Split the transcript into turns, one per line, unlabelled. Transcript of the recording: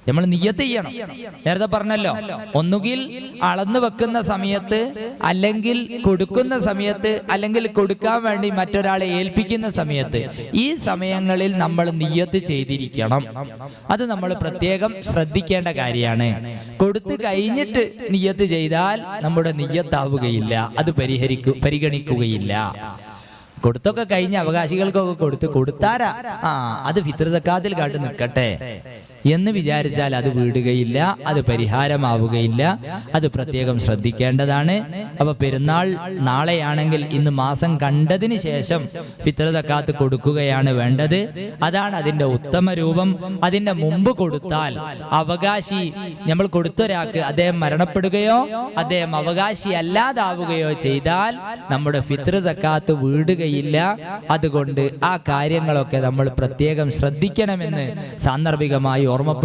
നമ്മൾ നിയ്യത്ത് ചെയ്യണം. നേരത്തെ പറഞ്ഞല്ലോ, ഒന്നുകിൽ അളന്നു വെക്കുന്ന സമയത്ത്, അല്ലെങ്കിൽ കൊടുക്കുന്ന സമയത്ത്, അല്ലെങ്കിൽ കൊടുക്കാൻ വേണ്ടി മറ്റൊരാളെ ഏൽപ്പിക്കുന്ന സമയത്ത്, ഈ സമയങ്ങളിൽ നമ്മൾ നിയ്യത്ത് ചെയ്തിരിക്കണം. അത് നമ്മൾ പ്രത്യേകം ശ്രദ്ധിക്കേണ്ട കാര്യമാണ്. കൊടുത്തു കഴിഞ്ഞിട്ട് നിയ്യത്ത് ചെയ്താൽ നമ്മുടെ നിയ്യത്താവുകയില്ല, അത് പരിഗണിക്കുകയില്ല. കൊടുത്തൊക്കെ കഴിഞ്ഞ അവകാശികൾക്കൊക്കെ കൊടുത്താരാ, അത് ഫിത്ർ സക്കാത്തിൽ കാട്ടി നിൽക്കട്ടെ എന്ന് വിചാരിച്ചാൽ അത് വീടുകയില്ല, അത് പരിഹാരമാവുകയില്ല. അത് പ്രത്യേകം ശ്രദ്ധിക്കേണ്ടതാണ്. അപ്പൊ പെരുന്നാൾ നാളെയാണെങ്കിൽ ഇന്ന് മാസം കണ്ടതിന് ശേഷം ഫിത്ർ സക്കാത്ത് കൊടുക്കുകയാണ് വേണ്ടത്. അതാണ് അതിന്റെ ഉത്തമ രൂപം. അതിന്റെ മുമ്പ് കൊടുത്താൽ അവകാശി, നമ്മൾ കൊടുത്തൊരാൾക്ക് അദ്ദേഹം മരണപ്പെടുകയോ അദ്ദേഹം അവകാശി അല്ലാതാവുകയോ ചെയ്താൽ നമ്മുടെ ഫിത്ർ സക്കാത്ത് വീടുകയില്ല. അതുകൊണ്ട് ആ കാര്യങ്ങളൊക്കെ നമ്മൾ പ്രത്യേകം ശ്രദ്ധിക്കണമെന്ന് സാന്ദർഭികമായി ഓർമ്മപ്പെടുത്തുന്നു.